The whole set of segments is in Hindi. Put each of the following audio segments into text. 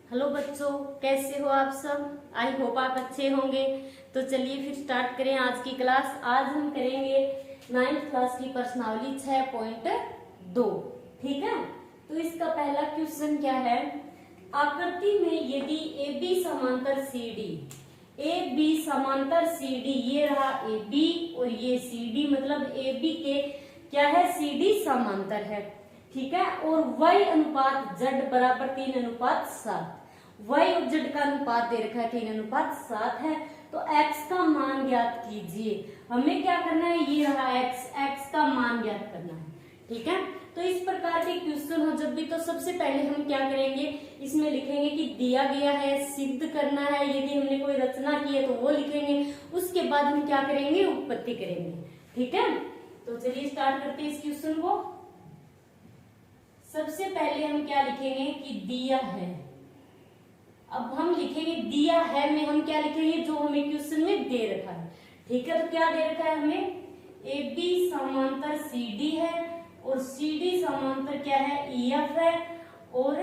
हेलो बच्चों, कैसे हो आप सब। आई होप आप अच्छे होंगे। तो चलिए फिर स्टार्ट करें आज की क्लास। आज हम करेंगे 9th क्लास की प्रश्नावली 6.2। ठीक है, तो इसका पहला क्वेश्चन क्या है। आकृति में यदि ए बी समांतर सी डी, ए बी समांतर सी डी, ये रहा ए बी और ये सी डी, मतलब ए बी के क्या है, सी डी समांतर है। ठीक है, और y अनुपात z बराबर 3:7। y और z का अनुपात दे रखा है 3:7 है। तो x का मान ज्ञात कीजिए। हमें क्या करना है, ये रहा x का मान ज्ञात करना है। ठीक है, तो इस प्रकार के क्वेश्चन हो जब भी, तो सबसे पहले हम क्या करेंगे, इसमें लिखेंगे कि दिया गया है, सिद्ध करना है। यदि हमने कोई रचना की है तो वो लिखेंगे। उसके बाद हम क्या करेंगे, उत्पत्ति करेंगे। ठीक है, तो चलिए स्टार्ट करते हैं इस क्वेश्चन को। सबसे पहले हम क्या लिखेंगे कि दिया है। अब हम लिखेंगे दिया है में हम क्या लिखेंगे, जो हमें क्वेश्चन में दे रखा है। ठीक है, तो क्या दे रखा है हमें, ए बी समांतर सी डी है और सी डी समांतर क्या है, ई एफ है, और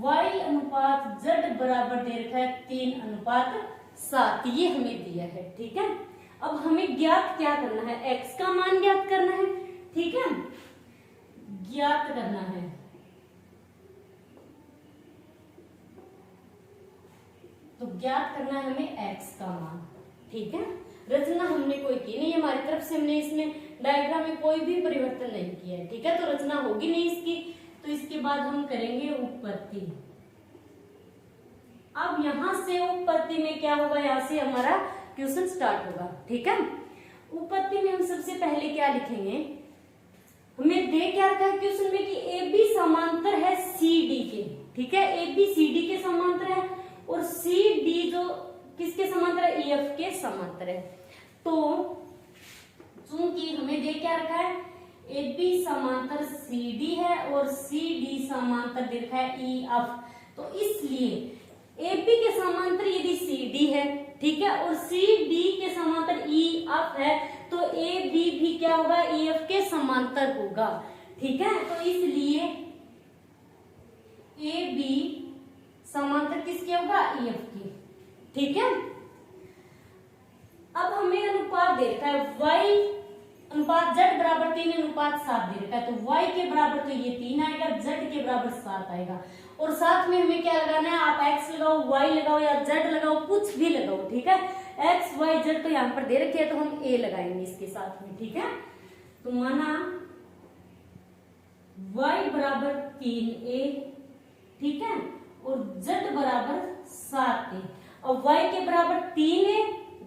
y अनुपात z बराबर दे रखा है 3:7। ये हमें दिया है। ठीक है, अब हमें ज्ञात क्या करना है, x का मान ज्ञात करना है। ठीक है, ज्ञात करना है। तो ज्ञात करना है हमें x का मान। ठीक है, रचना हमने कोई की नहीं, हमारी तरफ से हमने इसमें डायग्राम में कोई भी परिवर्तन नहीं किया है। ठीक है, तो रचना होगी नहीं इसकी। तो इसके बाद हम करेंगे उत्पत्ति। अब यहां से उत्पत्ति में क्या होगा, यहां से हमारा क्वेश्चन स्टार्ट होगा। ठीक है, उत्पत्ति में हम सबसे पहले क्या लिखेंगे, हमें दे क्या रखा है क्वेश्चन में कि ए बी समांतर है सी डी के। ठीक है, ए बी सी डी के समांतर है और सी डी जो किसके समांतर है, ई एफ के समांतर है। तो चूंकि हमें दे क्या रखा है, ए बी समांतर सी डी है और सी डी समांतर दे रखा है ई एफ। तो इसलिए ए बी के समांतर यदि सी डी है, ठीक है, और सी डी के समांतर ई एफ है, तो ए बी भी क्या होगा, ई एफ के समांतर होगा। ठीक है, तो इसलिए ए बी समांतर किसके होगा, ई एफ के। ठीक है, अब हमें अनुपात दे रखा है y अनुपात z बराबर 3:7 दे रखा है। तो y के बराबर तो ये 3 आएगा, z के बराबर 7 आएगा। और साथ में हमें क्या लगाना है, आप x लगाओ, y लगाओ या z लगाओ, कुछ भी लगाओ। ठीक है, x y z तो यहाँ पर दे रखे है, तो हम a लगाएंगे इसके साथ में। ठीक है, तो माना y बराबर 3a, ठीक है, और z बराबर 7a। और y के बराबर 3a,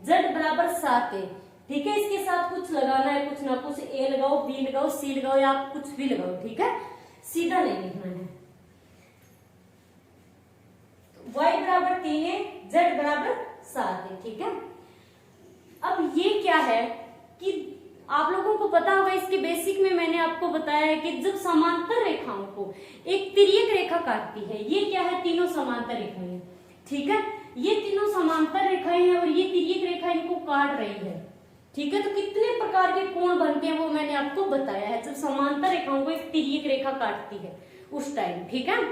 z बराबर 7a। ठीक है, इसके साथ कुछ लगाना है, कुछ ना कुछ, a लगाओ, b लगाओ, c लगाओ या आप कुछ भी लगाओ। ठीक है, सीधा नहीं लिखना है। y बराबर 3a, z बराबर 7a। ठीक है, अब ये क्या है कि आप लोगों को पता होगा, इसके बेसिक में मैंने आपको बताया है कि जब समांतर रेखाओं को एक तिर्यक रेखा काटती है, ये क्या है, तीनों समांतर रेखाएं हैं। ठीक है, ये तीनों समांतर रेखाएं हैं और ये तिर्यक रेखा इनको काट रही है। ठीक है, तो कितने प्रकार के कोण बनते हैं वो मैंने आपको बताया है, जब समांतर रेखाओं को एक तिर्यक रेखा काटती है उस टाइम। ठीक है,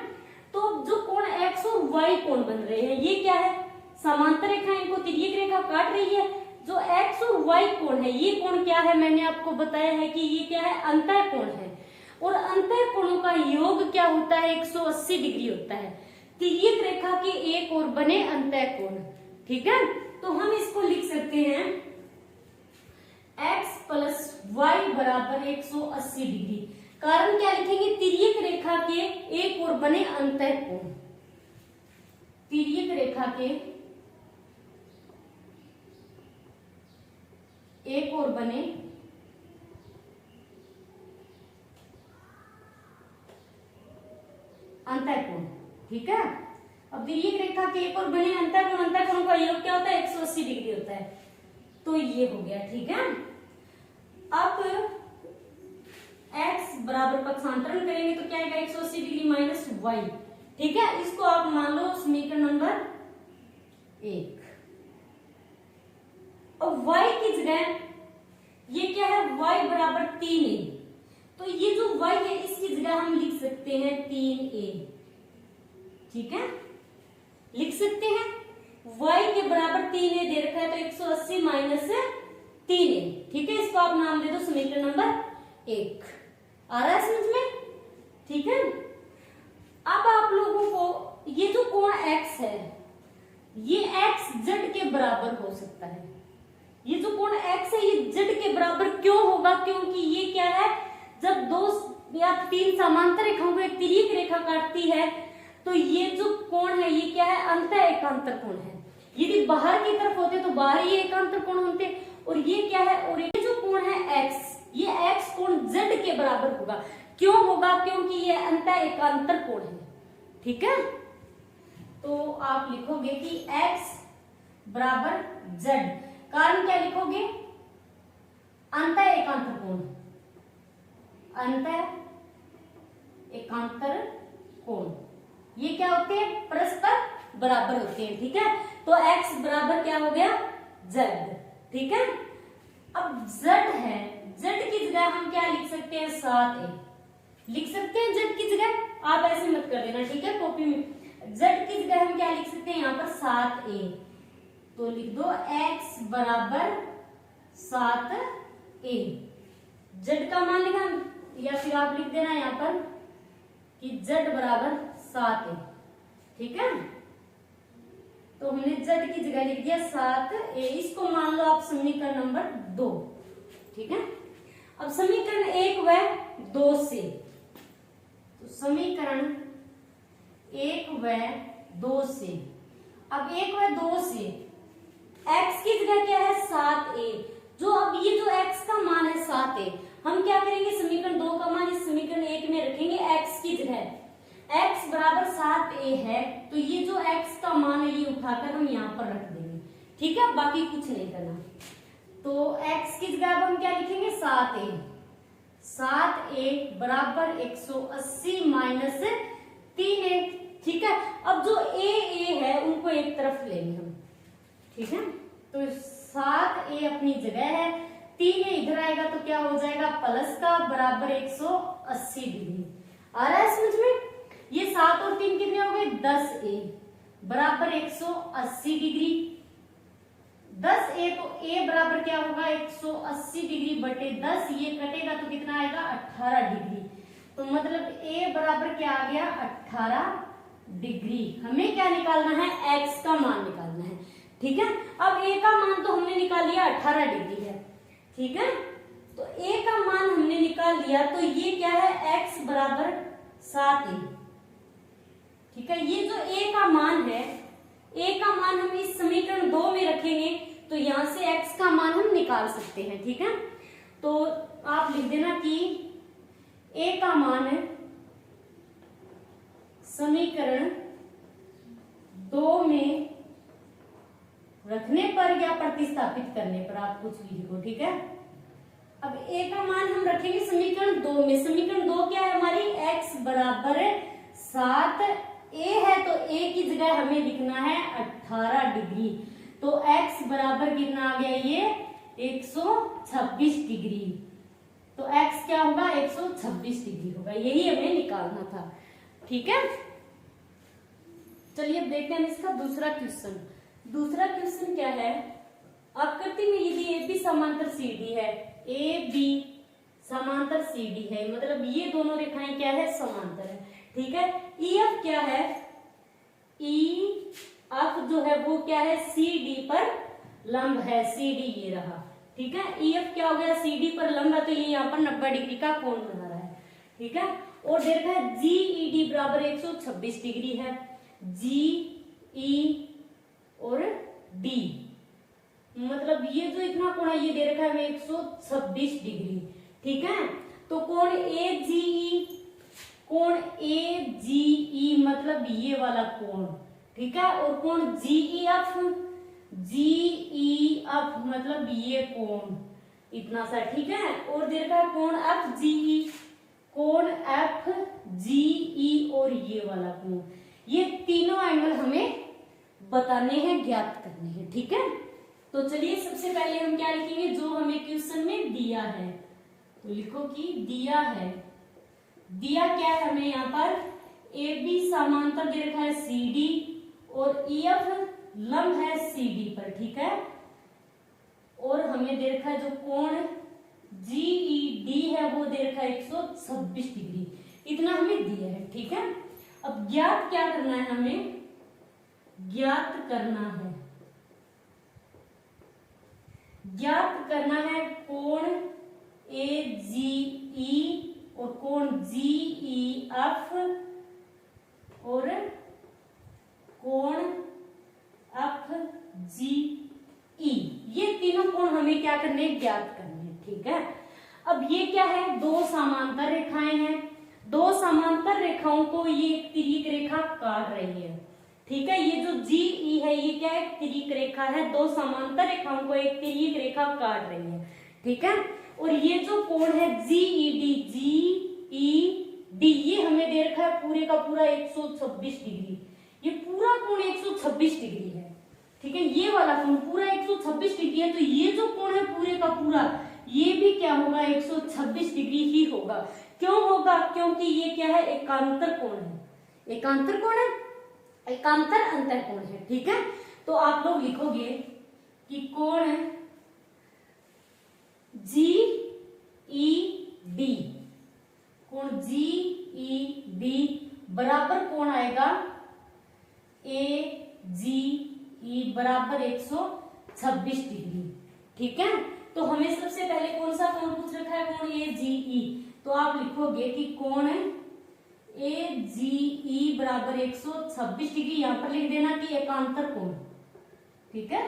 तो जो कोण x और y कोण बन रहे हैं, ये क्या है, समांतर रेखा इनको तिर्यक रेखा काट रही है। जो x और y कोण है, ये कोण क्या है, मैंने आपको बताया है कि ये क्या है, अंतः कोण है। और अंतः कोणों का योग क्या होता है, 180 डिग्री होता है। तिर्यक रेखा के एक ओर बने अंतः कोण। ठीक है, तो हम इसको लिख सकते हैं x प्लस y बराबर 180 डिग्री। कारण क्या लिखेंगे, तिर्यक रेखा के एक ओर बने अंतः कोण। तिर्यक रेखा के एक ओर बने अंतः कोण। ठीक है, अब तिर्यक रेखा के एक ओर बने अंतः कोण का योग क्या होता है, 180 डिग्री होता है। तो ये हो गया। ठीक है, अब x बराबर पक्षांतरण करेंगे तो क्या आएगा, 180 डिग्री माइनस y। ठीक है, इसको आप मान लो समीकरण नंबर 1। और y की जगह ये क्या है, y बराबर 3a। तो ये जो y है इसकी जगह हम लिख सकते हैं 3a। ठीक है, लिख सकते हैं y के बराबर 3a दे रखा है तो 180 माइनस 3a, ठीक है, इसको आप नाम दे दो समीकरण नंबर 1। आ रहा है समझ में? ठीक है, अब आप लोगों को ये जो कोण x है ये x z के बराबर हो सकता है। ये जो कोण x है ये z के बराबर क्यों होगा? क्योंकि ये क्या है, जब 2 या 3 समांतर रेखाओं को एक तिर्यक रेखा काटती है तो ये जो कोण है ये क्या है, अंतः एकांतर कोण है। यदि बाहर की तरफ होते तो बाहरी एकांतर कोण होते, और ये क्या है, और ये जो कोण है x, ये x कोण z के बराबर होगा। क्यों होगा? क्योंकि ये अंतः एकांतर कोण है। ठीक है, तो आप लिखोगे कि x बराबर z, कारण क्या लिखोगे, अंतः एकांतर कोण, अंतः एकांतर कोण ये क्या होते हैं, परस्पर बराबर होते हैं। ठीक है, तो x बराबर क्या हो गया, z। ठीक है, अब z है, z की जगह हम क्या लिख सकते हैं, 7a लिख सकते हैं z की जगह, आप ऐसे मत कर देना, ठीक है, कॉपी में z की जगह हम क्या लिख सकते हैं, यहाँ पर 7a, तो लिख दो x बराबर 7a, z का मान लिखा, या फिर आप लिख देना यहाँ पर कि z बराबर 7a। ठीक है, तो हमने z की जगह लिख दिया 7a, इसको मान लो आप समीकरण नंबर 2। ठीक है, अब समीकरण 1 व 2 से, तो समीकरण 1 व 2 से, अब 1 व 2 से x की जगह क्या है, 7a, जो अब ये जो x का मान है 7a, हम क्या करेंगे, समीकरण 2 का मान इस समीकरण 1 में रखेंगे x की जगह, x बराबर 7a है, तो ये जो x का मान है ये उठाकर हम यहाँ पर रख देंगे। ठीक है, बाकी कुछ नहीं करना, तो x की जगह अब हम क्या लिखेंगे, 7a, 7a बराबर 180 माइनस 3a। ठीक है, अब जो a है उनको एक तरफ लेंगे हम। ठीक है, तो 7a अपनी जगह है, 3a इधर आएगा तो क्या हो जाएगा, प्लस का बराबर 180 डिग्री। आ रहा है समझ में? ये 7 और 3 कितने हो गए, 10a बराबर 180 डिग्री, 10a, तो a बराबर क्या होगा, 180 डिग्री बटे 10, ये कटेगा तो कितना आएगा, 18 डिग्री। तो मतलब a बराबर क्या आ गया, 18 डिग्री। हमें क्या निकालना है, x का मान निकालना है। ठीक है, अब a का मान तो हमने निकाल लिया, 18 डिग्री है। ठीक है, तो a का मान हमने निकाल लिया, तो ये क्या है, x बराबर 7a। ठीक है, ये जो a का मान है, a का मान हम इस समीकरण 2 में रखेंगे तो यहां से x का मान हम निकाल सकते हैं। ठीक है, तो आप लिख देना कि a का मान है समीकरण 2 में रखने पर या प्रतिस्थापित करने पर, आप कुछ भी लिखो। ठीक है, अब a का मान हम रखेंगे समीकरण 2 में, समीकरण 2 क्या है हमारी, x बराबर 7a है, तो a की जगह हमें लिखना है 18 डिग्री, तो x बराबर कितना आ गया, ये 126 डिग्री, तो x क्या होगा, 126 डिग्री होगा, यही हमें निकालना था। ठीक है, चलिए अब देखते हैं इसका दूसरा क्वेश्चन। दूसरा क्वेश्चन क्या है, आकृति में यदि AB समांतर CD है, AB समांतर CD है, मतलब ये दोनों रेखाएं क्या है, समांतर है। ठीक है, EF क्या है, EF जो है वो क्या है, CD पर लंब है, CD ये रहा। ठीक है, EF क्या हो गया, CD पर लंब है, तो ये यहाँ पर 90 डिग्री का कोण बना रहा है। ठीक है, और दे रखा है GED बराबर 126 डिग्री है, GE और D, मतलब ये जो इतना कोण है ये दे रखा है 126 डिग्री। ठीक है, तो कोण AGE, कोण AGE मतलब ये वाला कोण। ठीक है, और कोण GEF, GEF मतलब ये कोण इतना सा। ठीक है, और दे रखा है कोण FGE, कोण FGE और ये वाला कोण, ये तीनों एंगल हमें बताने हैं, ज्ञात करने हैं। ठीक है, तो चलिए सबसे पहले हम क्या लिखेंगे, जो हमें क्वेश्चन में दिया है, तो लिखो कि दिया है, दिया क्या है हमें यहाँ पर, ए बी समांतर दे रखा है सी डी और ई एफ लंब है सी डी पर, ठीक है। और हमें दे रखा है जो कोण जी ई डी है वो दे रखा है 126 डिग्री, इतना हमें दिया है, ठीक है। अब ज्ञात क्या करना है, हमें ज्ञात करना है, ज्ञात करना है कोण ए जी ई और कोण जी ई एफ और कोण एफ जी ई, ये तीनों कोण हमें क्या करने हैं, ज्ञात करने हैं, ठीक है। अब ये क्या है, दो समांतर रेखाएं हैं, दो समांतर रेखाओं को ये एक तिर्यक रेखा काट रही है, ठीक है। ये जो जी ई है ये क्या है, तिर्यक रेखा है, दो समांतर रेखाओं को एक तिर्यक रेखा काट रही है, ठीक है। और ये जो कोण है जी ई डी ये हमें दे रखा है पूरे का पूरा 126 डिग्री, ये पूरा कोण 126 डिग्री है, ठीक है। ये वाला कोण पूरा 126 डिग्री है, तो ये जो कोण है पूरे का पूरा ये भी क्या होगा, 126 डिग्री ही होगा। क्यों होगा, क्योंकि ये क्या है, एकांतर कोण है, एकांतर कोण है, एकांतर अंतर कोण है, ठीक है। तो आप लोग लिखोगे कि कोण जी ई डी, कोण जी ई डी बराबर कोण आएगा ए जी ई बराबर 126 डिग्री, ठीक है। तो हमें सबसे पहले कौन सा कोण पूछ रखा है, कोण ए जी ई, तो आप लिखोगे कि कोण ए जी ई बराबर 126 डिग्री, यहां पर लिख देना कि एकांतर कोण, ठीक है।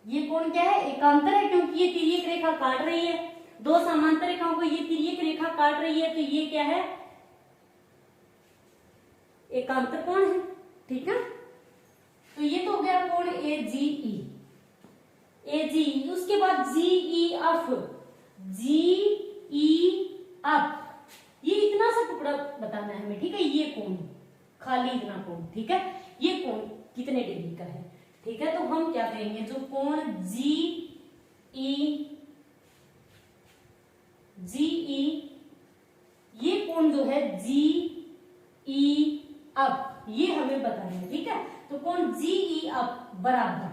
ये कोण क्या है, एकांतर है, क्योंकि ये तिर्यक रेखा काट रही है, दो समांतर रेखाओं को ये तिर्यक रेखा काट रही है, तो ये क्या है, एकांतर कोण है, ठीक है। तो ये तो हो गया कोण ए जी ई, ए जी ई। उसके बाद जी ई एफ, जी ई एफ, ये इतना सा टुकड़ा बताना है हमें, ठीक है। ये कोण खाली इतना कोण, ठीक है, ये कोण कितने डिग्री का है, ठीक है। तो हम क्या करेंगे, जो कोण जी ई ये कोण जो है जी ई एफ ये हमें बताना है, ठीक है। तो कोण जी ई एफ बराबर,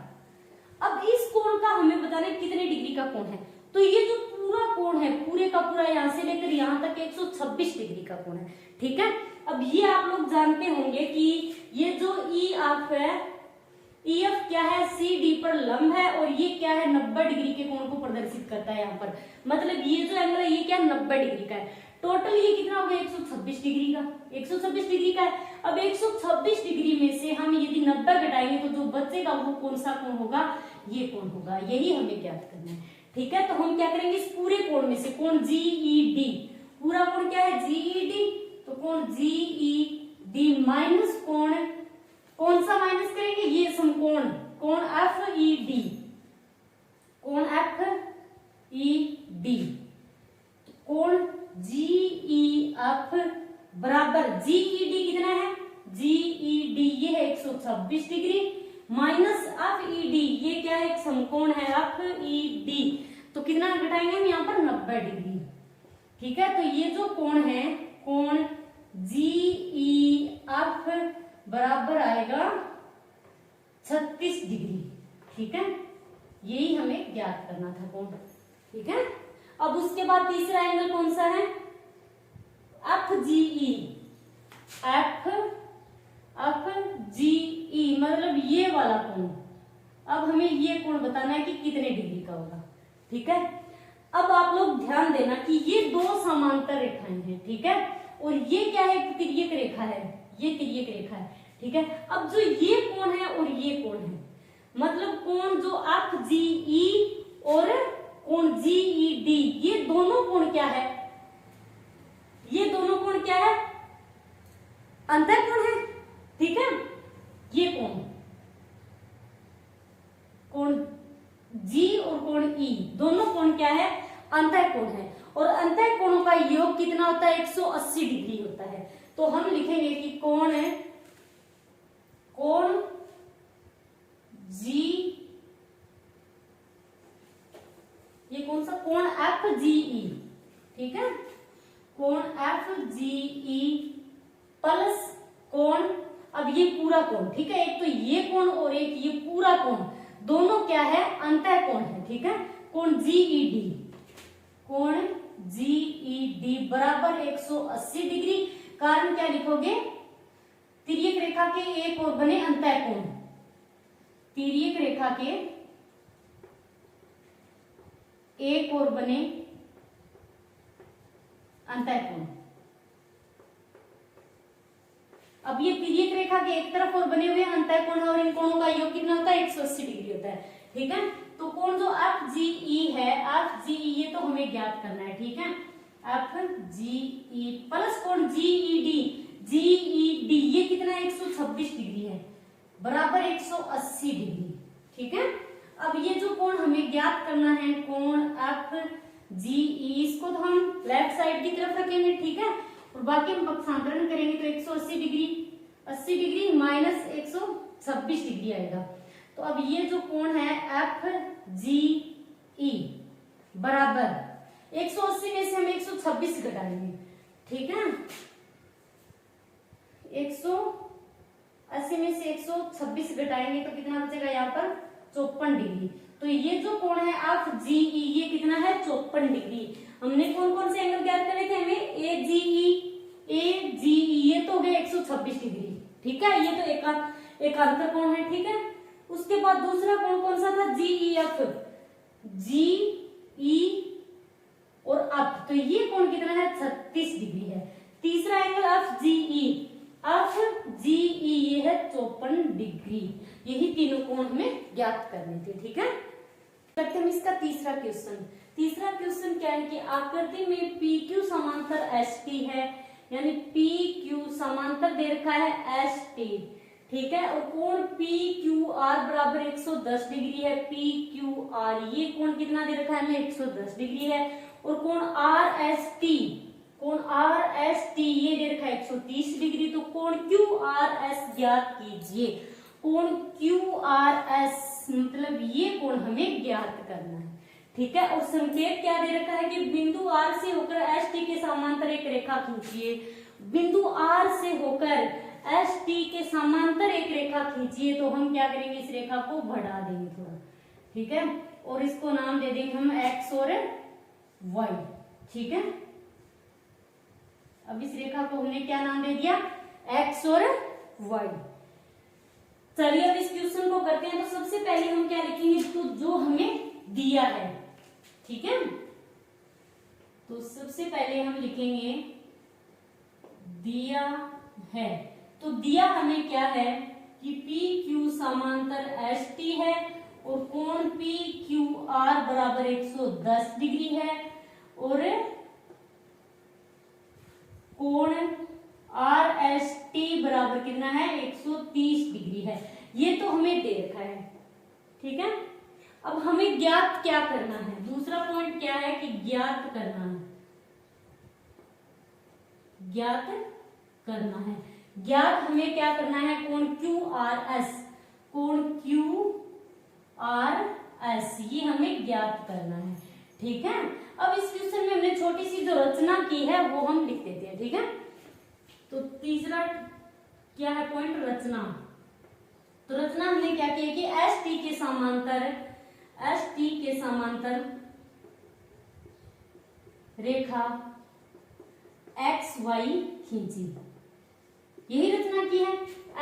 अब इस कोण का हमें बताना है कितने डिग्री का कोण है, तो ये जो पूरा कोण है पूरे का पूरा यहां से लेकर यहां तक 126 डिग्री का कोण है, ठीक है। अब ये आप लोग जानते होंगे कि ये जो ई एफ है, ई एफ क्या है, सी डी पर लंब है, और ये क्या है, 90 डिग्री के कोण को प्रदर्शित करता है यहाँ पर, मतलब ये जो एंगल है ये क्या 90 डिग्री का है। टोटल ये कितना हो गया, 126 डिग्री का, 126 डिग्री का है। अब 126 डिग्री में से हम यदि 90 घटाएंगे तो जो बचेगा वो कौन सा कोण होगा, ये कोण होगा, यही हमें ज्ञात करना है, ठीक है। तो हम क्या करेंगे, इस पूरे कोण में से कोण जी ई डी, पूरा कोण क्या है जी ई डी, तो कोण जी ई डी माइनस कोण, कौन सा माइनस करेंगे, ये समकोण कोण एफ ई डी, कोण एफ ई डी, कोण जी ई एफ बराबर जी ई डी कितना है, जी ई डी ये है 126 degree minus F E D, ये क्या है, एक समकोण है एफ ई डी, तो कितना घटाएंगे हम यहाँ पर 90 डिग्री, ठीक है। तो ये जो कोण है, कोण जी ई एफ बराबर आएगा 36 डिग्री, ठीक है। यही हमें ज्ञात करना था कोण, ठीक है। अब उसके बाद तीसरा एंगल कौन सा है, एफ जी ई, एफ जी ई मतलब ये वाला कोण। अब हमें ये कोण बताना है कि कितने डिग्री का होगा, ठीक है। अब आप लोग ध्यान देना कि ये दो समांतर रेखाएं हैं, ठीक है, और ये क्या है, तिर्यक रेखा है, ये तिर्यक रेखा है, ठीक है। अब जो ये कोण है और ये कोण है, मतलब कोण जो एफ जी ई और कोण जी ई डी, ये दोनों कोण क्या है, ये दोनों कोण क्या है, अंतर कोण है, ठीक है। ये कोण जी और कोण ई दोनों कोण क्या है, अंतर कोण है, और अंतर कोणों का योग कितना होता है, 180 डिग्री होता है। तो हम लिखेंगे कि कोण जी, ये कौन सा कोण एफ जी ई, ठीक है, कोण एफ जी ई प्लस कोण, अब ये पूरा कोण, ठीक है, एक तो ये कोण और एक ये पूरा कोण, दोनों क्या है, अंतः कोण है, ठीक है। कोण जीईडी, कोण जीईडी बराबर 180 डिग्री। कारण क्या लिखोगे, तिर्यक रेखा के एक और बने अंतः कोण, तिर्यक रेखा के एक और बने अंतः कोण। अब ये तिर्यक रेखा के एक तरफ और बने हुए अंतः कोण और इन कोणों का योग कितना होता है, 180 डिग्री होता है, ठीक है। तो कोण जो FGE है, FGE ये तो हमें ज्ञात करना है, ठीक है। FGE प्लस कोण GED, GED ये कितना है, 126 डिग्री है, बराबर 180 डिग्री, ठीक है। अब ये जो कोण हमें ज्ञात करना है, कोण FGE, इसको तो हम लेफ्ट साइड की तरफ रखेंगे, ठीक है, और बाकी हम पक्षांतरण करेंगे तो 180 डिग्री, 80 डिग्री माइनस 126 डिग्री आएगा। तो अब ये जो कोण है FGE बराबर 180 में से हम 126 घटाएंगे, ठीक है, 180 में से 126 घटाएंगे तो कितना बचेगा यहाँ पर, 54 डिग्री। तो ये जो कोण है FGE ये कितना है, 54 डिग्री। हमने कौन कौन से एंगल ज्ञात करे थे, हमें AGE ये तो हो गया 126 डिग्री, ठीक है, ये तो एकांतर कोण है, ठीक है। उसके बाद दूसरा कोण कौन सा था, GEF, GE और F, तो ये कोण कितना है, 36 डिग्री है। तीसरा एंगल FGE ये है 54 डिग्री। यही तीनों कोण हमें ज्ञात करने थे, ठीक है। करते हम इसका तीसरा क्वेश्चन। तीसरा क्वेश्चन क्या है कि आकृति में PQ समांतर ST है, यानी PQ समांतर दे रखा है ST, ठीक है, और कोण PQR बराबर 110 डिग्री है, PQR ये कोण कितना दे रखा है हमें, 110 डिग्री है, और कोण RST ये दे रखा है 130 डिग्री। तो कोण QRS ज्ञात कीजिए। कोण QRS मतलब ये कोण हमें ज्ञात करना है, ठीक है। और संकेत क्या दे रखा है कि बिंदु R से होकर ST के समांतर एक रेखा खींचिए, बिंदु R से होकर ST के समांतर एक रेखा खींचिए। तो हम क्या करेंगे, इस रेखा को बढ़ा देंगे थोड़ा, ठीक है, और इसको नाम दे देंगे हम X और Y, ठीक है। अब इस रेखा को हमने क्या नाम दे दिया, X और Y। चलिए अब इस क्वेश्चन को करते हैं। तो सबसे पहले हम क्या लिखेंगे, तो जो हमें दिया है, ठीक है। तो सबसे पहले हम लिखेंगे दिया है। तो दिया हमें क्या है कि PQ समांतर ST है और कोण PQR बराबर 110 डिग्री है और कोण RST बराबर कितना है, 130 डिग्री है। ये तो हमें दे रखा है, ठीक है। अब हमें ज्ञात क्या करना है, दूसरा पॉइंट क्या है कि ज्ञात करना है, ज्ञात करना है। ज्ञात हमें क्या करना है, कोण QRS, कोण QRS ये हमें ज्ञात करना है, ठीक है। अब इस क्वेश्चन में हमने छोटी सी जो रचना की है वो हम लिख देते हैं, ठीक है। तो तीसरा क्या है पॉइंट, रचना। तो रचना हमने क्या किया कि ST के समांतर रेखा XY खींची, यही रचना की है।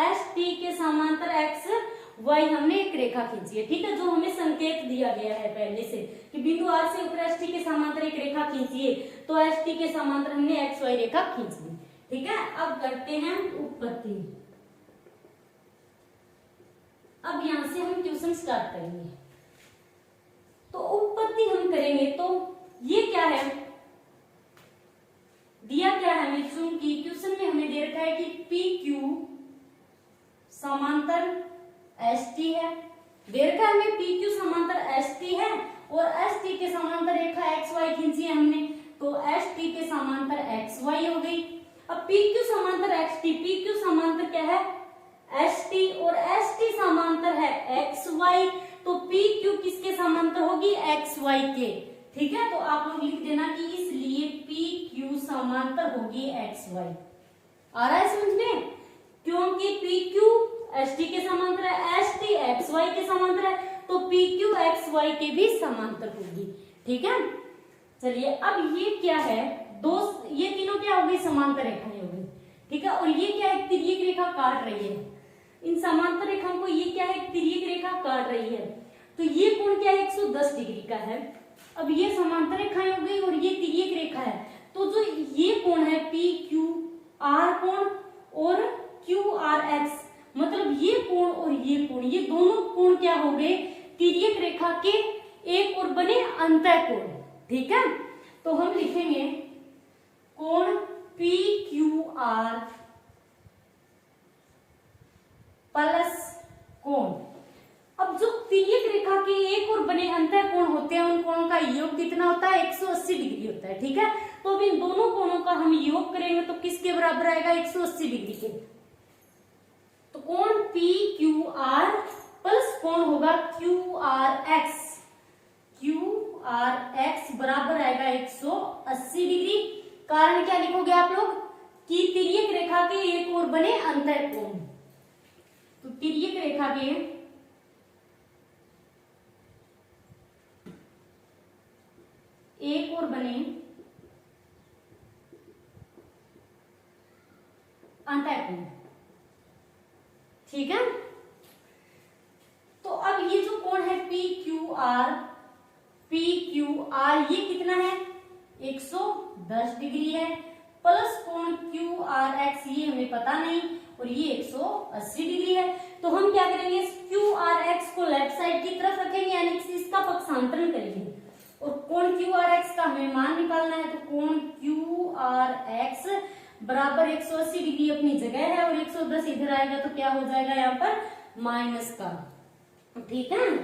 ST के समांतर XY हमने एक रेखा खींची है, ठीक है, जो हमें संकेत दिया गया है पहले से कि बिंदु R से ऊपर ST के समांतर एक रेखा खींचिए। तो ST के समांतर हमने XY रेखा खींच ली, ठीक है। अब करते हैं उत्पत्ति। अब यहां से हम क्वेश्चन स्टार्ट करेंगे। तो उत्पत्ति हम करेंगे तो ये क्या है, दिया क्या है हमें, चूंकि क्वेश्चन में हमें दे रखा है कि PQ समांतर ST है, दे रखा है हमें PQ समांतर ST है और ST के समांतर रेखा XY खींची है हमने, तो ST के समांतर XY हो गई। अब PQ समांतर XT, PQ समांतर क्या है ST और ST समांतर है XY, तो PQ किसके समांतर होगी, XY के, ठीक है। तो आप लोग लिख देना कि इसलिए PQ समांतर होगी XY, आ रहा है समझ में? क्योंकि पी क्यू एस टी के समांतर है, एस टी एक्स वाई के समांतर है, तो पी क्यू एक्स वाई के भी समांतर होगी। ठीक है, चलिए अब ये क्या है, दो, ये तीनों क्या हो गई, समांतर रेखाएं हो गई। ठीक है, और ये क्या है, तिर्यक रेखा काट रही है। इन समांतर रेखाओं को ये क्या है, तिर्यक रेखा काट रही है। तो ये कोण क्या है, 110 डिग्री का है। अब ये समांतर रेखाएं हो गई और ये तिर्यक रेखा है, तो जो ये कोण है पी क्यू आर कोण और क्यू आर एक्स, मतलब ये कोण और ये कोण, ये दोनों कोण क्या हो गए, तिर्यक रेखा के एक और बने अंतः कोण। ठीक है, तो हम लिखेंगे कोण पी क्यू आर प्लस कोण। अब जो तिर्यक रेखा के एक और बने अंतः कोण होते हैं, उन कोणों का योग कितना होता है, 180 डिग्री होता है। ठीक है, तो अब इन दोनों कोणों का हम योग करेंगे तो किसके बराबर आएगा, 180 डिग्री के। तो कोण पी क्यू आर प्लस कोण होगा Q R x, Q R x बराबर आएगा 180 डिग्री। कारण क्या लिखोगे आप लोग, कि तिर्यक रेखा के एक और बने अंतः कोण। तो तिर्यक रेखा के एक और बने अंतः कोण। ठीक है, तो अब ये जो कोण है पी क्यू आर, ये कितना है, 110 डिग्री है, प्लस कोण क्यू आर एक्स, ये हमें पता नहीं, और ये 180 डिग्री है। तो हम क्या करेंगे, क्यू आर एक्स को लेफ्ट साइड की तरफ रखेंगे, यानी कि इसका पक्षांतरण करेंगे, और कोण क्यू आर एक्स का हमें मान निकालना है। तो कोण क्यू आर एक्स बराबर 180 डिग्री अपनी जगह है, और 110 इधर आएगा तो क्या हो जाएगा यहाँ पर माइनस का। ठीक है,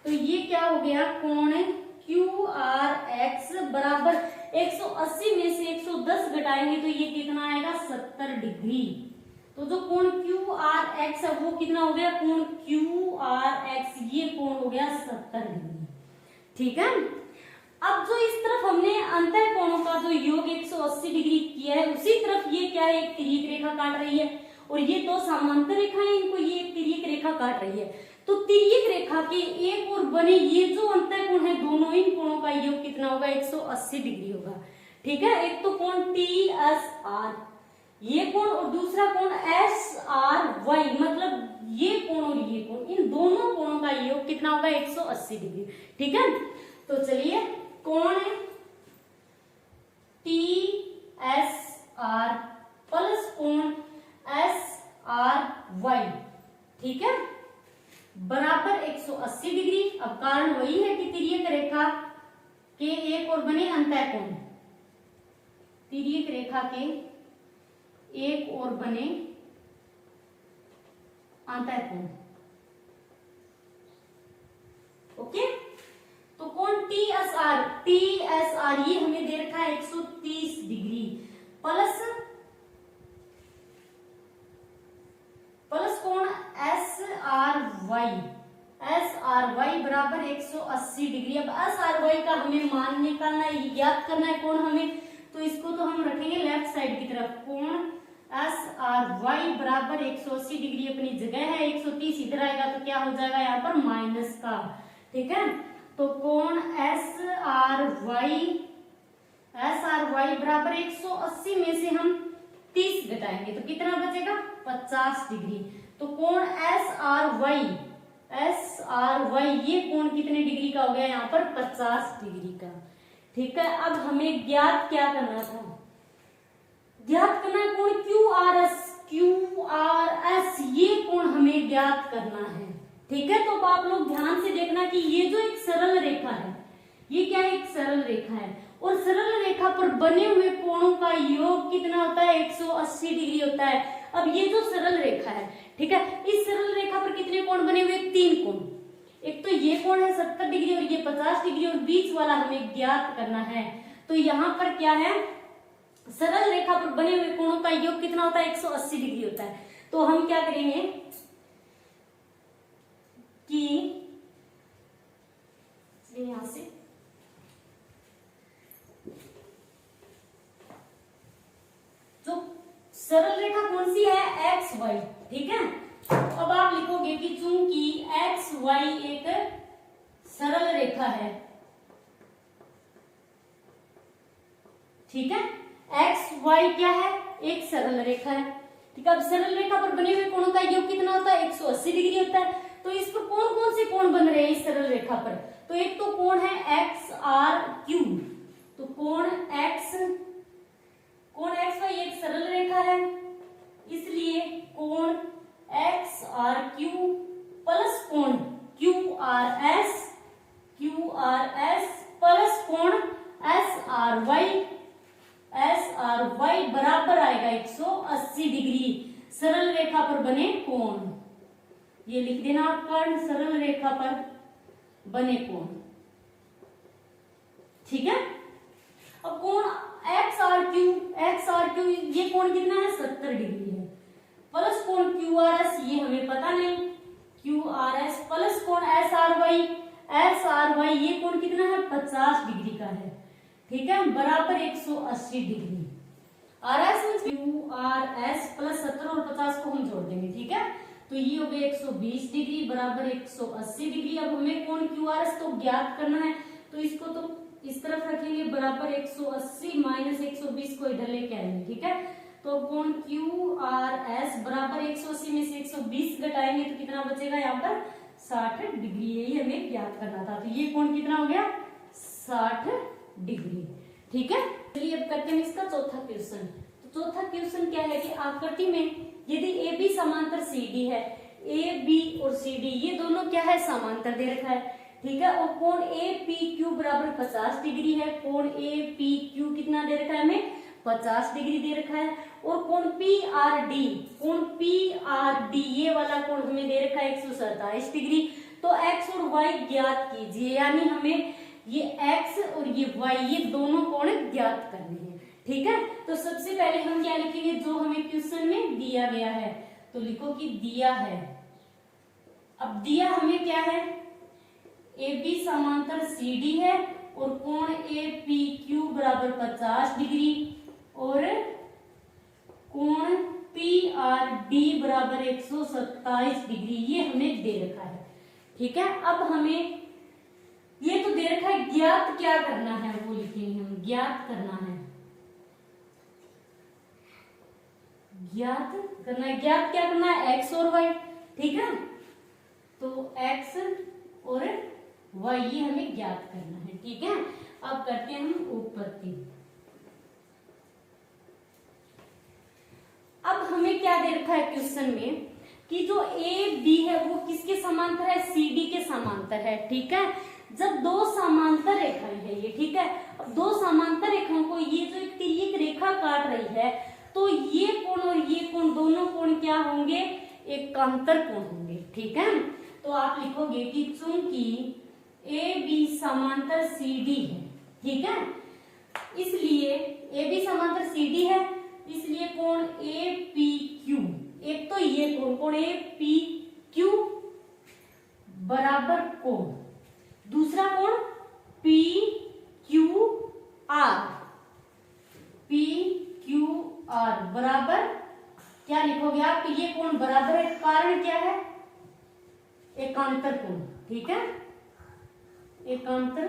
तो ये क्या हो गया, कोण क्यू आर एक्स बराबर 180 में से 110 घटाएंगे तो ये कितना आएगा, 70 डिग्री। तो जो कोण क्यू आर एक्स है वो कितना हो गया, कोण क्यू आर एक्स, ये कोण हो गया 70 डिग्री। ठीक है, अब जो इस तरफ हमने अंतः कोणों का जो योग 180 डिग्री किया है, उसी तरफ ये क्या है, एक तिर्यक रेखा काट रही है, और ये दो समांतर रेखाएं, इनको ये एक तिर्यक रेखा काट रही है। तो तिर्यक रेखा के एक और बने ये जो अंतः कोण है, दोनों इन कोणों का योग कितना होगा, 180 डिग्री होगा। ठीक है, एक तो कोण टी एस आर ये कोण, और दूसरा कोण एस आर वाई, मतलब ये कोण और ये कोण, इन दोनों कोणों का योग कितना होगा, 180 डिग्री। ठीक है, तो चलिए कोण टी एस आर प्लस कोण एस आर वाई, ठीक है, बराबर 180 डिग्री। अब कारण वही है कि तिर्यक रेखा के एक और बने अंतः कोण, तिर्यक रेखा के एक और बने अंतः कोण। ओके, तो कोण टी एस आर ये हमें दे रखा है 130 डिग्री, प्लस कोण एस आर वाई बराबर 180 डिग्री। अब एस आर वाई का हमें मान निकालना है, ज्ञात करना है कोण हमें, तो इसको तो हम रखेंगे लेफ्ट साइड की तरफ। कोण एस आर वाई बराबर 180 डिग्री अपनी जगह है, 130 इधर आएगा तो क्या हो जाएगा यहाँ पर माइनस का। ठीक है, तो कोण एस आर वाई बराबर 180 में से हम 30 घटाएंगे तो कितना बचेगा, 50 डिग्री। तो कोण एस आर वाई ये कोण कितने डिग्री का हो गया यहाँ पर, 50 डिग्री का। ठीक है, अब हमें ज्ञात क्या करना था, ज्ञात करना है कोण क्यू आर एस ये कोण हमें ज्ञात करना है। ठीक है, तो अब आप लोग ध्यान से देखना कि ये जो एक सरल रेखा है, ये क्या है, एक सरल रेखा है, और सरल रेखा पर बने हुए कोणों का योग कितना होता है, 180 डिग्री होता है। अब ये जो सरल रेखा है, ठीक है, इस सरल रेखा पर कितने कोण बने हुए, 3 कोण। एक तो ये कोण है 70 डिग्री और ये 50 डिग्री, और बीच वाला हमें ज्ञात करना है। तो यहाँ पर क्या है, सरल रेखा पर बने हुए कोणों का योग कितना होता है, 180 डिग्री होता है। तो हम क्या करेंगे कि यहां से जो सरल रेखा कौन सी है, एक्स वाई, ठीक है। अब आप लिखोगे कि चूंकि एक्स वाई एक सरल रेखा है, ठीक है, एक्स वाई क्या है, एक सरल रेखा है, ठीक है। अब सरल रेखा पर बने हुए कोणों का योग कितना होता है, 180 डिग्री होता है। तो इस पर कौन कौन से कोण बन रहे हैं इस सरल रेखा पर, तो एक तो कोण है एक्स आर क्यू, तो कोण एक्स वाई एक सरल रेखा है, इसलिए कोण एक्स आर क्यू प्लस कोण क्यू आर एस प्लस कोण एस आर वाई बराबर आएगा 180 डिग्री सरल रेखा पर बने कोण। ये लिख देना आप, कर्ण सरल रेखा पर बने कोण, ठीक है। अब कोण एक्स आर क्यू ये कोण कितना है, 70 डिग्री है, प्लस कोण क्यू आर एस ये हमें पता नहीं, क्यू आर एस प्लस कोण एस आर वाई ये कोण कितना है, 50 डिग्री का है, ठीक है, बराबर 180 degree. R S Q R S plus 70 और 50 को हम जोड़ देंगे, ठीक है, तो ये हो गया 120 डिग्री बराबर 180 डिग्री। अब हमें कोण क्यू आर एस तो ज्ञात करना है, तो इसको तो इस तरफ रखेंगे, बराबर 180 माइनस 120 को इधर लेके आएंगे, ठीक है। तो कोण क्यू आर एस बराबर 180 में से 120 घटाएंगे तो कितना बचेगा, यहाँ पर 60 डिग्री, यही हमें ज्ञात करना था। तो ये कोण कितना हो गया, 60 डिग्री, ठीक है। चलिए अब करते हैं इसका चौथा क्वेश्चन। तो चौथा क्वेश्चन क्या है कि आकृति में यदि ए बी समांतर सी डी है, ए बी और सी डी ये दोनों क्या है, समांतर दे रखा है, ठीक है, और कोण ए पी क्यू बराबर 50 डिग्री है, कोण ए पी क्यू कितना दे रखा है हमें, 50 डिग्री दे रखा है, और कोण पी आर डी ये वाला कोण हमें दे रखा है 147 डिग्री। तो एक्स और वाई ज्ञात कीजिए, यानी हमें ये एक्स और ये वाई ये दोनों कोण ज्ञात करने हैं, ठीक है। तो सबसे पहले हम क्या लिखेंगे, जो हमें क्वेश्चन में दिया गया है, तो लिखो कि दिया है। अब दिया हमें क्या है, ए बी समांतर सी डी है और कोण ए पी क्यू बराबर 50 डिग्री और कोण पी आर डी बराबर 127 डिग्री ये हमें दे रखा है, ठीक है। अब हमें ये तो दे रखा है, ज्ञात क्या करना है वो लिखेंगे हम, ज्ञात करना है, ज्ञात क्या करना है, एक्स और वाई, ठीक है। तो एक्स और वाई ये हमें ज्ञात करना है, ठीक है। अब करते हैं हम उत्पत्ति। अब हमें क्या दे रखा है क्वेश्चन में कि जो ए बी है वो किसके समांतर है, सी डी के समांतर है, ठीक है। जब दो समांतर रेखाएं है ये, ठीक है, अब दो समांतर रेखाओं को ये जो एक तिर्यक रेखा काट रही है, तो ये कोण और ये कोण दोनों कोण क्या होंगे, एकांतर कोण होंगे, ठीक है। तो आप लिखोगे कि चूंकि ए बी समांतर सी डी है, ठीक है, इसलिए ए बी समांतर सी डी है, इसलिए कोण ए पी क्यू, एक तो ये कोण ए पी क्यू बराबर कोण, दूसरा कोण पी क्यू आर बराबर क्या लिखोगे आप, ये कोण बराबर है, कारण क्या है, एकांतर कोण, ठीक है, एकांतर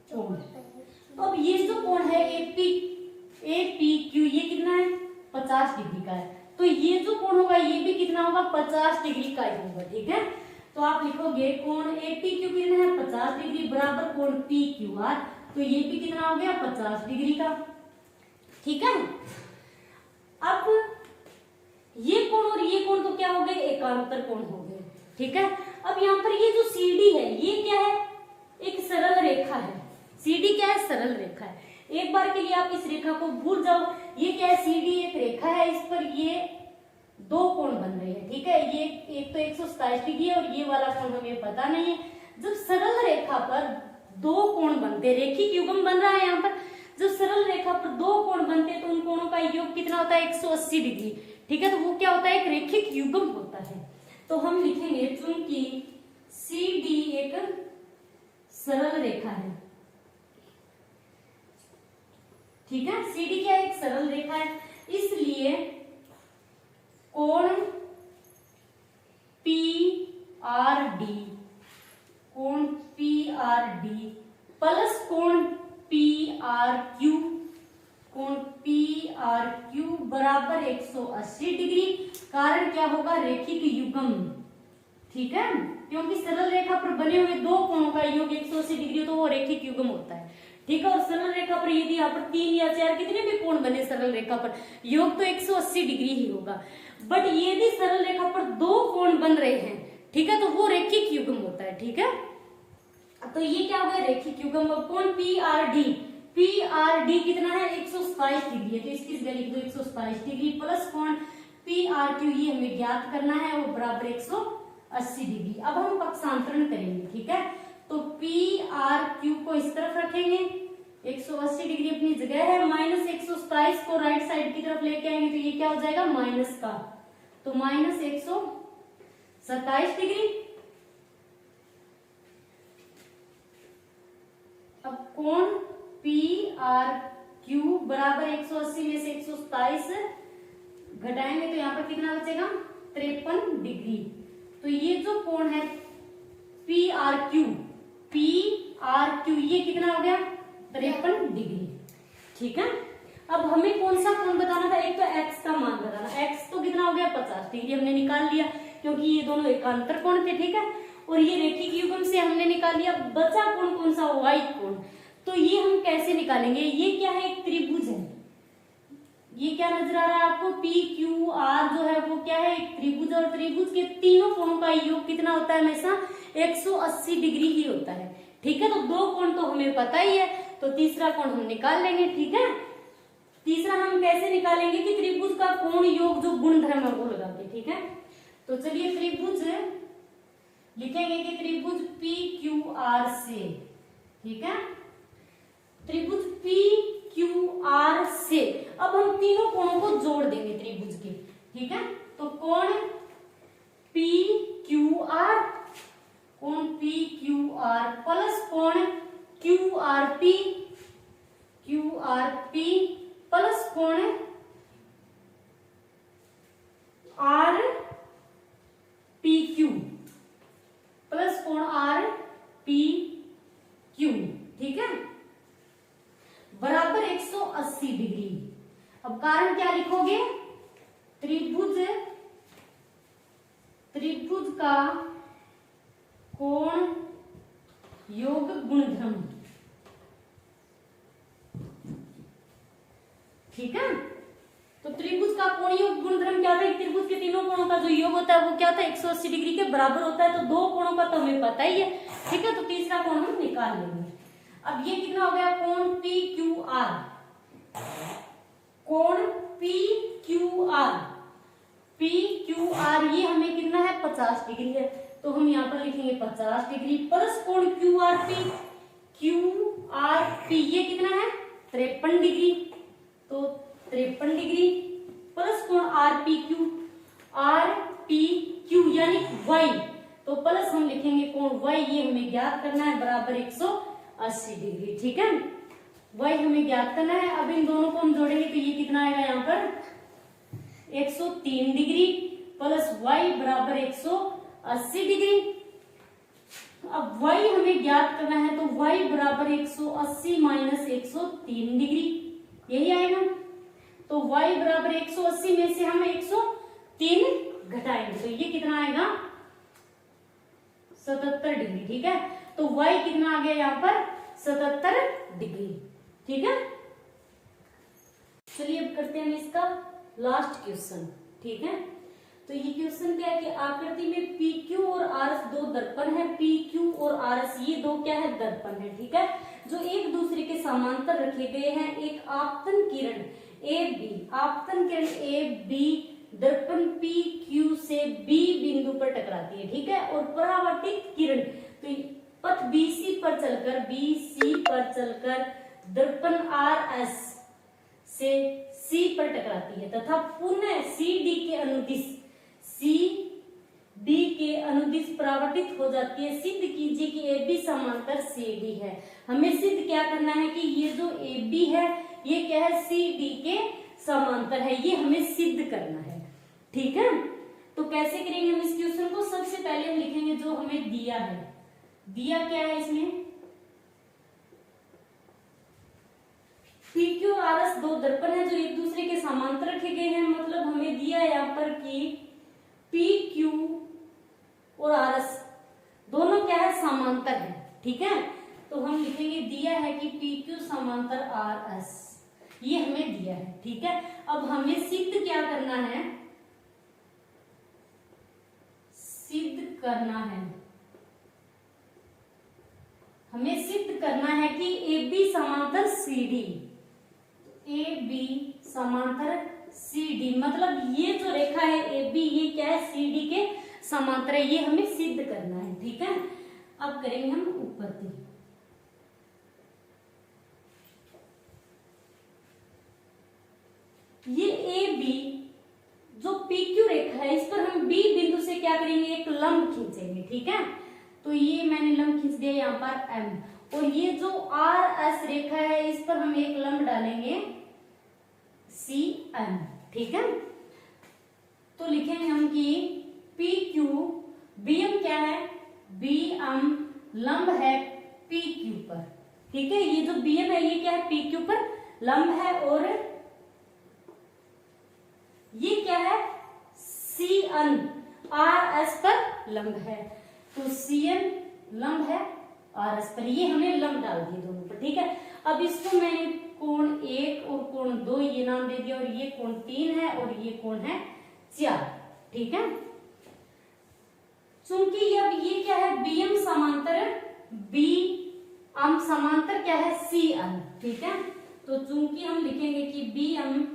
कोण। तो अब ये जो कोण है ए पी क्यू ये कितना है, 50 डिग्री का है, तो ये जो कोण होगा ये भी कितना होगा, 50 डिग्री का ही होगा, ठीक है। तो आप लिखोगे कोण ए पी क्यू कितना है, 50 डिग्री बराबर कोण पी क्यू आर, तो ये भी कितना हो गया, 50 डिग्री का, ठीक है। अब ये कोण और ये कोण तो क्या हो गए, एकांतर कोण हो गए, ठीक है। अब यहाँ पर ये जो सी डी है ये क्या है, एक सरल रेखा है, सी डी क्या है, सरल रेखा है। एक बार के लिए आप इस रेखा को भूल जाओ, ये क्या है, सी डी एक रेखा है, इस पर ये दो कोण बन रहे हैं, ठीक है, ये एक तो 127 डिग्री है और ये वाला कोण हमें पता नहीं है। जब सरल रेखा पर दो कोण बनते, रेखिक युग्म बन रहा है यहाँ पर, जब सरल रेखा पर दो कोण बनते तो उन कोणों का योग कितना होता है, 180 डिग्री, ठीक है। तो वो क्या होता है, एक रेखिक युग्म होता है। तो हम लिखेंगे चूंकि सी डी एक सरल रेखा है, ठीक है, सी डी क्या एक सरल रेखा है, इसलिए कोण PRD, कोण PRD प्लस कोण PRQ, कोण PRQ बराबर 180 डिग्री। कारण क्या होगा, रेखिक युग्म, ठीक है, क्योंकि सरल रेखा पर बने हुए दो कोणों का योग 180 डिग्री तो वो रेखिक युग्म होता है, ठीक है। और सरल रेखा पर यदि यहाँ पर 3 या 4 कितने भी कोण बने सरल रेखा पर, योग तो 180 डिग्री ही होगा। बट यदि सरल रेखा पर दो कोण बन रहे हैं, ठीक है, तो वो रेखिक युग्म होता है, ठीक है। तो ये क्या होगा, रेखिक युग्म। कोण PRD कितना है, 127 डिग्री है, तो इसकी जगह लिख दो 127 डिग्री प्लस कोण PRQ, ये हमें ज्ञात करना है, वो बराबर 180 डिग्री। अब हम पक्षांतरण करेंगे, ठीक है। तो PRQ को इस तरफ रखेंगे, 180 डिग्री अपनी जगह है, माइनस 127 को राइट साइड की तरफ लेके आएंगे तो ये क्या हो जाएगा, माइनस का, तो माइनस 127 डिग्री। अब कोण PRQ बराबर 180 में से 127 घटाएंगे तो यहाँ पर कितना बचेगा, 53 डिग्री। तो ये जो कोण है PRQ ये कितना हो गया, 53 डिग्री, ठीक है। अब हमें कौन सा कोण बताना था, एक तो x का मान बताना, x तो कितना हो गया 50 डिग्री हमने निकाल लिया, क्योंकि ये दोनों एकांतर कोण थे, ठीक है। और ये रेखिक युग्म से हमने निकाल लिया। बचा कोण कौन सा, y कोण। तो ये हम कैसे निकालेंगे, ये क्या है, एक त्रिभुज है, ये क्या नजर आ रहा है आपको, PQR जो है वो क्या है, एक त्रिभुज। और त्रिभुज के तीनों कोणों का योग कितना होता है, हमेशा 180 डिग्री ही होता है, ठीक है। तो दो कोण तो हमें पता ही है, तो तीसरा कोण हम निकाल लेंगे, ठीक है। तीसरा हम कैसे निकालेंगे कि त्रिभुज का कोण योग जो गुणधर्म है वो लगा के, ठीक है। तो चलिए त्रिभुज लिखेंगे कि त्रिभुज PQR से, ठीक है, त्रिभुज PQR से अब हम तीनों कोणों को जोड़ देंगे त्रिभुज के, ठीक है। तो कोण PQR प्लस कोण QRP प्लस कोण RPQ प्लस कोण RPQ, ठीक है, बराबर 180 डिग्री। अब कारण क्या लिखोगे, त्रिभुज का कोण योग गुणधर्म, ठीक है। तो त्रिभुज का कोण योग गुणधर्म क्या था, त्रिभुज के तीनों कोणों का जो योग होता है वो क्या था, 180 डिग्री के बराबर होता है। तो दो कोणों का तो हमें पता ही है, ठीक है। तो तीसरा कोण हम निकाल लेंगे। अब ये कितना हो गया, कोण PQR ये हमें कितना है, 50 डिग्री है, तो हम यहाँ पर लिखेंगे 50 डिग्री प्लस कोण QRP ये कितना है, 53 डिग्री, तो 53 डिग्री प्लस कोण RPQ यानी y, तो प्लस हम लिखेंगे कोण y, ये हमें ज्ञात करना है, बराबर 180 डिग्री, ठीक है। y हमें ज्ञात करना है। अब इन दोनों को हम जोड़ेंगे तो ये कितना आएगा, यहाँ पर 103 डिग्री प्लस y बराबर 180 डिग्री। अब y हमें ज्ञात करना है, तो y बराबर 180 माइनस 103 डिग्री, यही आएगा। तो y बराबर 180 में से हम 103 घटाएंगे तो ये कितना आएगा, 77 डिग्री, ठीक है। तो y कितना आ गया यहाँ पर, 77 डिग्री, ठीक है। चलिए अब करते हैं इसका लास्ट क्वेश्चन, ठीक है। तो ये क्वेश्चन क्या है कि आकृति में PQ और RS दो दर्पण है, PQ और RS ये दो क्या है, दर्पण है, ठीक है, जो एक दूसरे के समांतर रखे गए हैं। एक आपतन किरण AB दर्पण PQ से B बिंदु पर टकराती है, ठीक है। और परावर्तित किरण तो पथ BC पर चलकर दर्पण RS से C पर टकराती है तथा पुनः CD के अनुदिश परावर्तित हो जाती है। सिद्ध कीजिए कि AB समांतर CD है। हमें सिद्ध क्या करना है कि ये जो AB है ये क्या है, CD के समांतर है, ये हमें सिद्ध करना है, ठीक है, तो कैसे करेंगे हम इस क्वेश्चन को? सबसे पहले हम लिखेंगे जो हमें दिया है। दिया क्या है इसमें? PQ और RS दो दर्पण है जो एक दूसरे के समांतर रखे गए हैं। मतलब हमें दिया है यहाँ पर कि PQ और RS दोनों क्या है? समांतर है। ठीक है, तो हम लिखेंगे दिया है कि PQ समांतर RS, ये हमें दिया है। ठीक है, अब हमें सिद्ध क्या करना है? सिद्ध करना है, हमें सिद्ध करना है कि AB समांतर CD, AB समांतर CD, मतलब ये जो रेखा है AB ये क्या है? CD के समांतर है, ये हमें सिद्ध करना है। ठीक है, अब करेंगे हम ऊपर ये AB जो PQ रेखा है इस पर हम B बिंदु से क्या करेंगे? एक लंब खींचेंगे। ठीक है, तो ये मैंने लंब खींच दिया यहाँ पर M, और ये जो RS रेखा है इस पर हम एक लंब डालेंगे CM। ठीक है, तो लिखेंगे हम कि PQ BM क्या है? BM लंब है PQ पर। ठीक है, ये जो BM है ये क्या है? PQ पर लंब है, और ये क्या है? CN RS पर लंब है, तो CN लंब है RS पर, ये हमने लंब डाल दिए दोनों पर। ठीक है, अब इसको मैंने कोण 1 और कोण 2 ये नाम दे दिया, और ये कोण 3 है और ये कोण है 4। ठीक है, चूंकि अब ये क्या है? BM समांतर BM समांतर क्या है? CN। ठीक है, तो चूंकि हम लिखेंगे कि BM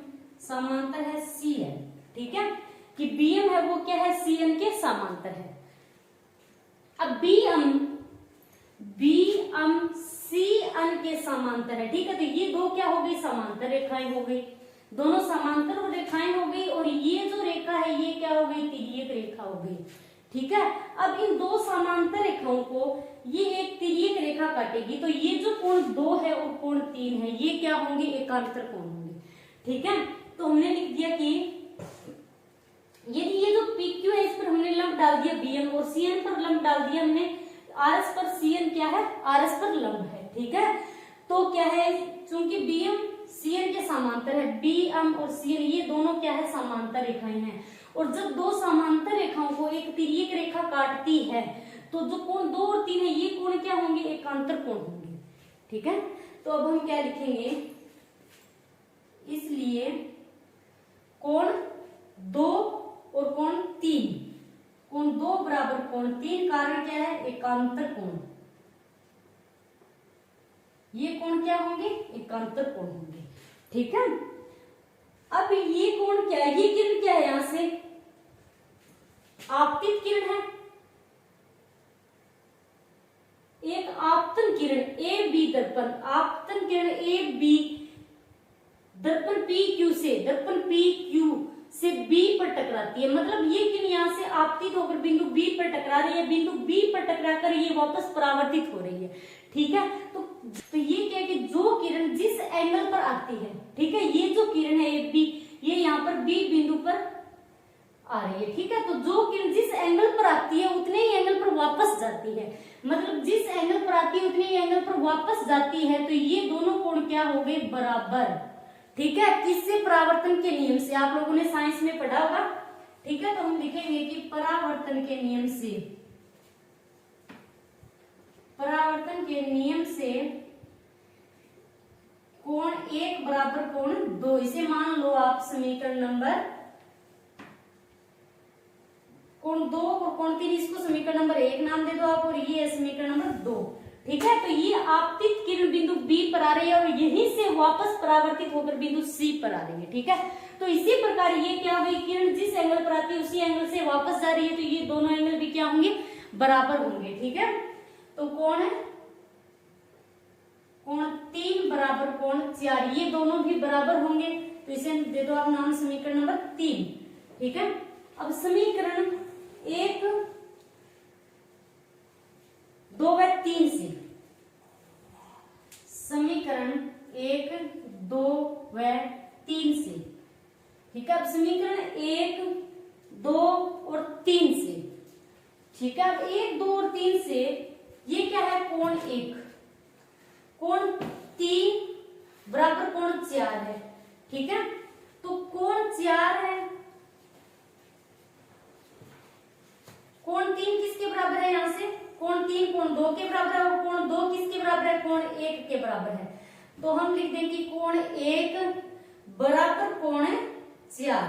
समांतर है CN। ठीक है, कि BM है वो क्या है? CN के समांतर है। अब BM CN के समांतर है। ठीक है, तो ये दो क्या हो गई? समांतर रेखाएं हो गई, दोनों समांतर रेखाएं हो गई, और ये जो रेखा है ये क्या हो गई? तिर्यक रेखा हो गई। ठीक है, अब इन दो समांतर रेखाओं को ये एक तिर्यक रेखा काटेगी, तो ये जो कोण 2 है और कोण 3 है ये क्या होंगे? एकांतर कोण होंगे। ठीक है, तो हमने लिख दिया कि यदि ये जो PQ है इस पर हमने लंब डाल दिया BM, और CN पर लंब डाल दिया हमने RS पर, CN क्या है? RS पर लंब है। ठीक है, तो क्या है? चूंकि BM CN के समांतर है, BM और CN ये दोनों क्या है? समांतर रेखाएं हैं, और जब दो समांतर रेखाओं को एक तिर्यक रेखा काटती है तो जो कोण 2 और 3 है ये कोण क्या होंगे? एकांतर कोण होंगे। ठीक है, तो अब हम क्या लिखेंगे? इसलिए कोण 2 और कोण 3, कोण 2 बराबर कोण 3, कारण क्या है? एकांतर कोण। ये कोण क्या होंगे? एकांतर कोण होंगे। ठीक है, अब ये कोण क्या है? ये किरण क्या है? यहां से आपतित किरण है, एक आपतन किरण AB दर्पण, आपतन किरण AB दर्पण PQ से B पर टकराती है। मतलब ये किरण यहाँ से आपतित होकर बिंदु B पर टकरा रही है, बिंदु B पर टकराकर ये वापस परावर्तित हो रही है। ठीक है, तो ये क्या है कि जो किरण जिस एंगल पर आती है, ठीक है, ये जो किरण है AB ये यहाँ पर B बिंदु पर आ रही है। ठीक है, तो जो किरण जिस एंगल पर आती है उतने ही एंगल पर वापस जाती है, मतलब जिस एंगल पर आती है उतने ही एंगल पर वापस जाती है, तो ये दोनों कोण क्या हो गए? बराबर। ठीक है, किससे? परावर्तन के नियम से। आप लोगों ने साइंस में पढ़ा होगा। ठीक है, तो हम लिखेंगे कि परावर्तन के नियम से, परावर्तन के नियम से कोण 1 बराबर कोण 2। इसे मान लो आप समीकरण नंबर कोण 2 और कोण 3, इसको समीकरण नंबर 1 नाम दे दो आप, और ये है समीकरण नंबर 2। ठीक है, तो ये आपतित किरण बिंदु B पर आ रही है और यहीं से वापस परावर्तित होकर बिंदु C पर आ रही है। ठीक है, तो इसी प्रकार ये क्या हुई? किरण जिस एंगल पर आती है उसी एंगल से वापस जा रही है, तो ये दोनों एंगल भी क्या होंगे? बराबर होंगे। ठीक है, तो कोण है कोण 3 बराबर कोण 4, ये दोनों भी बराबर होंगे, तो इसे दे दो आप नाम समीकरण नंबर 3। ठीक है, अब समीकरण 1 2 व 3 से, समीकरण 1 2 व 3 से। ठीक है, अब समीकरण 1 2 और 3 से। ठीक है, अब 1, 2 और 3 से ये क्या है, कोण 1, कोण 3 बराबर कोण 4 है। ठीक है, तो कोण 4 है, कोण 3 किसके बराबर है, यहां से कोण 3 कोण 2 के बराबर है, और कोण 2 किसके बराबर है, कोण 1 के बराबर है। तो हम लिख देंगे कि कोण 1 बराबर कोण 4।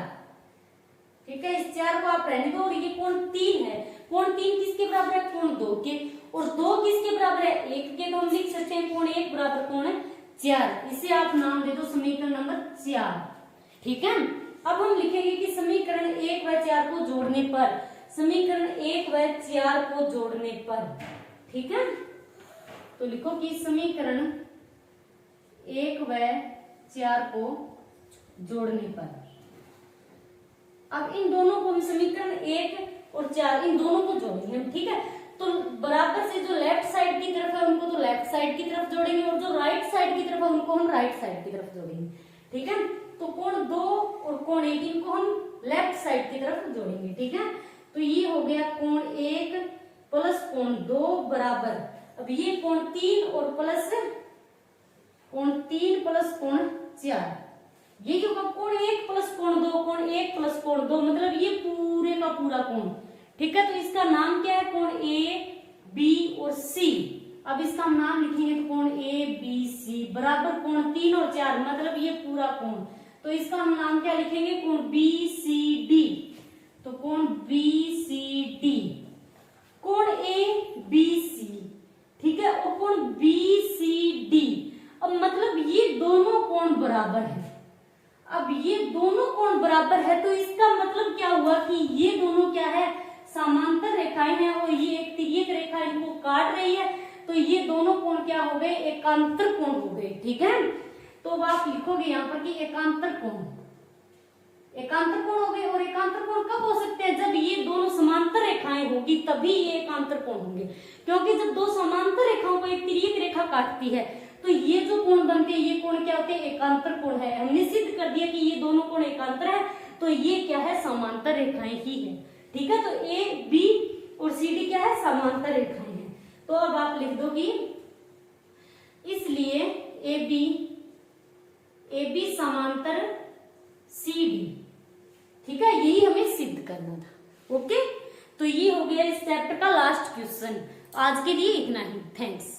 ठीक है, इस 4 को आप रहने दो, और ये कोण 3 है, कोण 3 किसके बराबर है, कोण 2 के, और 2 किसके बराबर है, 1 के। तो हम लिख सकते हैं कोण 1 बराबर कोण 4। इसे आप नाम दे दो समीकरण नंबर 4। ठीक है, अब हम लिखेंगे कि समीकरण 1 व 4 को जोड़ने पर, समीकरण 1 व 4 को जोड़ने पर, ठीक है, तो लिखो कि समीकरण 1 व 4 को जोड़ने पर। अब इन दोनों को, समीकरण 1 और 4 इन दोनों को जोड़ेंगे हम। ठीक है, तो बराबर से जो लेफ्ट साइड की तरफ है उनको तो लेफ्ट साइड की तरफ जोड़ेंगे, और जो राइट साइड की तरफ है उनको हम राइट साइड की तरफ जोड़ेंगे। ठीक है, तो कोण 2 और कोण 1 इनको हम लेफ्ट साइड की तरफ जोड़ेंगे। ठीक है, तो ये हो गया कोण 1 प्लस कोण 2 बराबर, अब ये कोण 3 और प्लस कोण 3 प्लस कोण 4, ये जो कोण 1 प्लस कोण 2, कोण 1 प्लस कोण 2, मतलब ये पूरे का पूरा कोण। ठीक है, तो इसका नाम क्या है, कोण ए बी और सी। अब इसका हम नाम लिखेंगे तो कोण ए बी सी बराबर कोण 3 और 4, मतलब ये पूरा कोण। तो इसका हम नाम क्या लिखेंगे, कोण बी सी डी। तो कोण बी सी डी, कोण ए बी सी, ठीक है, और कोण बी सी डी। अब मतलब ये दोनों कोण बराबर है। अब ये दोनों कोण बराबर है, तो इसका मतलब क्या हुआ कि ये दोनों क्या है, समांतर रेखाएं हैं, और ये एक तिर्यक रेखा इनको काट रही है, तो ये दोनों कोण क्या हो गए, एकांतर कोण हो गए। ठीक है, तो अब आप लिखोगे यहाँ पर कि एकांतर कोण, एकांतर कोण हो गए। और एकांतर कोण कब हो सकते हैं, जब ये दोनों समांतर रेखाएं होगी तभी ये एकांतर कोण होंगे, क्योंकि जब दो समांतर रेखाओं को एक तिर्यक रेखा काटती है तो ये जो कोण बनते हैं, ये कोण क्या होते हैं, एकांतर कोण है। हमने सिद्ध कर दिया कि ये दोनों कोण एकांतर है, तो ये क्या है, समांतर रेखाएं ही है। ठीक है, तो ए बी और सी डी क्या है, समांतर रेखाएं हैं। तो अब आप लिख दो कि इसलिए ए बी समांतर सी डी। ठीक है, यही हमें सिद्ध करना था। ओके, तो ये हो गया इस चैप्टर का लास्ट क्वेश्चन। आज के लिए इतना ही, थैंक्स।